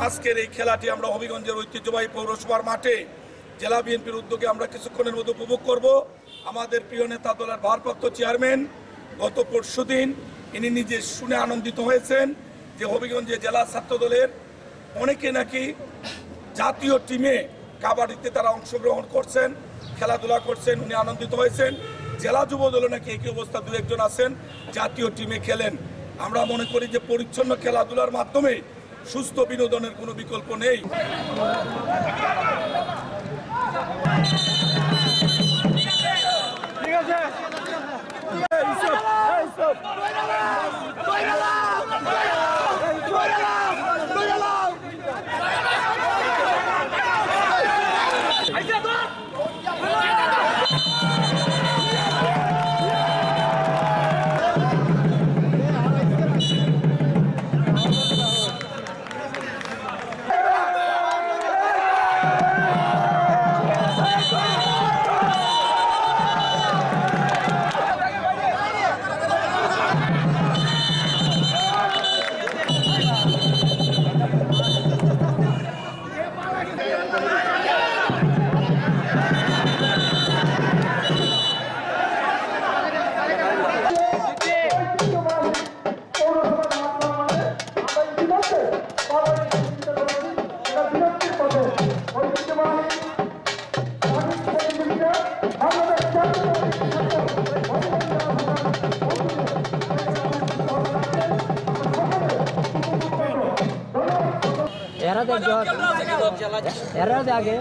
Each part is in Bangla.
আজকের এই খেলাটি আমরা হবিগঞ্জের ঐতিহ্যবাহী পৌরসভার মাঠে জেলা বিএনপির উদ্যোগে আমরা কিছুক্ষণের মধ্যে উপভোগ করব। আমাদের প্রিয় নেতা দলের ভারপ্রাপ্ত চেয়ারম্যান গত পরশুদিন ইনি নিজে শুনে আনন্দিত হয়েছেন যে হবিগঞ্জে জেলা ছাত্র দলের অনেকে নাকি জাতীয় টিমে কাবাডিতে তারা অংশগ্রহণ করছেন, খেলাধুলা করছেন। উনি আনন্দিত হয়েছেন। জেলা যুব দলে নাকি একই অবস্থা দু একজন আছেন জাতীয় টিমে খেলেন। আমরা মনে করি যে পরিচ্ছন্ন খেলাধুলার মাধ্যমে সুস্থ বিনোদনের কোনো বিকল্প নেই। ঠিক আছে। era de ague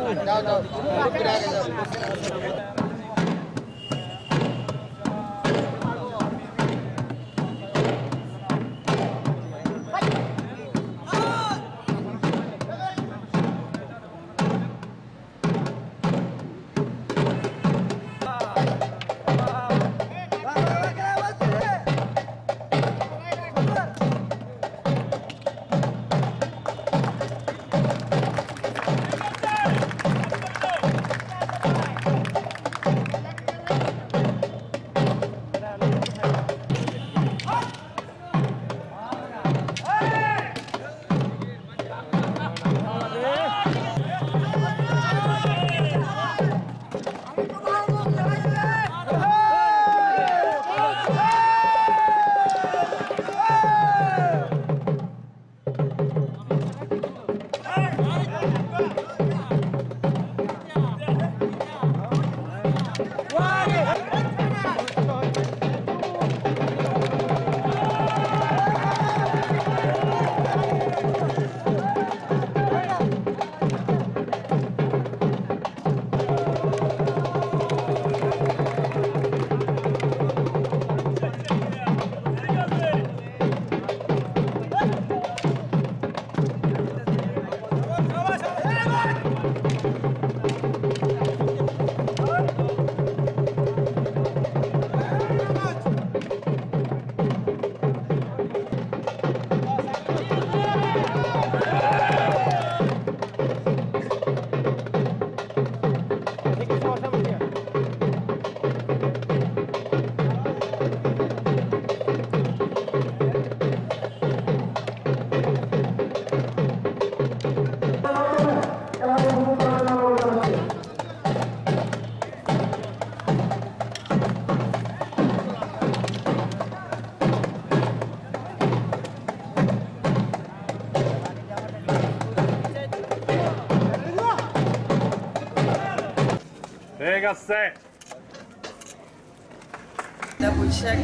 বৈশাখ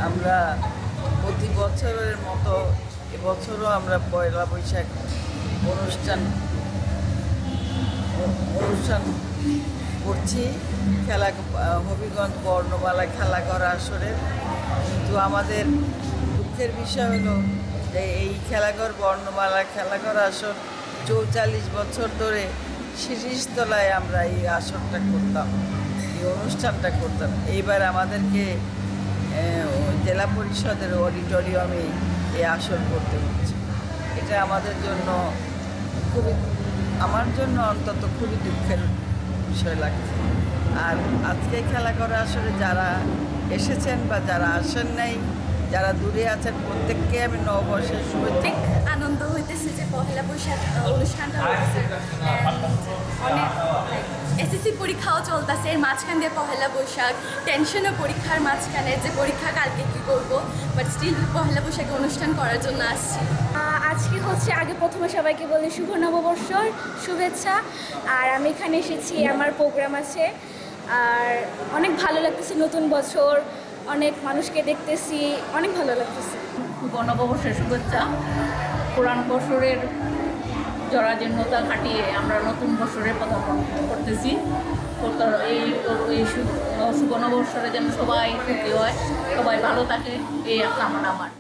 আমরা প্রতি বছরের মতো এবছরও আমরা পয়লা বৈশাখ অনুষ্ঠান করছি। খেলা হবিগঞ্জ বর্ণমালা খেলাঘর আসরে। কিন্তু আমাদের দুঃখের বিষয় হলো যে এই খেলাঘর বর্ণমালা খেলাঘর আসর 44 বছর ধরে শিরিষতলায় আমরা এই আসরটা করতাম, এই অনুষ্ঠানটা করতাম। এইবার আমাদেরকে জেলা পরিষদের অডিটোরিয়ামে এই আসর করতে হচ্ছে। এটা আমাদের জন্য খুবই, আমার জন্য অন্তত খুবই দুঃখের বিষয় লাগছে। আর আজকে খেলা করা আসলে যারা এসেছেন বা যারা আসেন নাই, যারা দূরে আছেন, প্রত্যেককে আমি নববর্ষের শুভেচ্ছা। অনেক আনন্দ হইতেছে যে পহেলা বৈশাখ অনুষ্ঠানটা হইতেছে। অনেক এসএসসি পরীক্ষাও চলতেছে, এর মাঝখান দিয়ে পহেলা বৈশাখ, টেনশনও পরীক্ষার মাঝখানে যে পরীক্ষা কালকে কী করবো, বাট স্টিল পহেলা বৈশাখে অনুষ্ঠান করার জন্য আসছি। আজকে হচ্ছে আগে প্রথমে সবাইকে বলি শুভ নববর্ষর শুভেচ্ছা। আর আমি এখানে এসেছি, আমার প্রোগ্রাম আছে, আর অনেক ভালো লাগতেছে। নতুন বছর, অনেক মানুষকে দেখতেছি, অনেক ভালো লাগতেছে। শুভ নববর্ষের শুভেচ্ছা। পুরান বছরের জরাজীর্ণতা কাটিয়ে আমরা নতুন বছরে পদার্পণ করতেছি। এই শুভ নববর্ষরে যেন সবাই সুখী হয়, সবাই ভালো থাকে, এই কামনা আমার।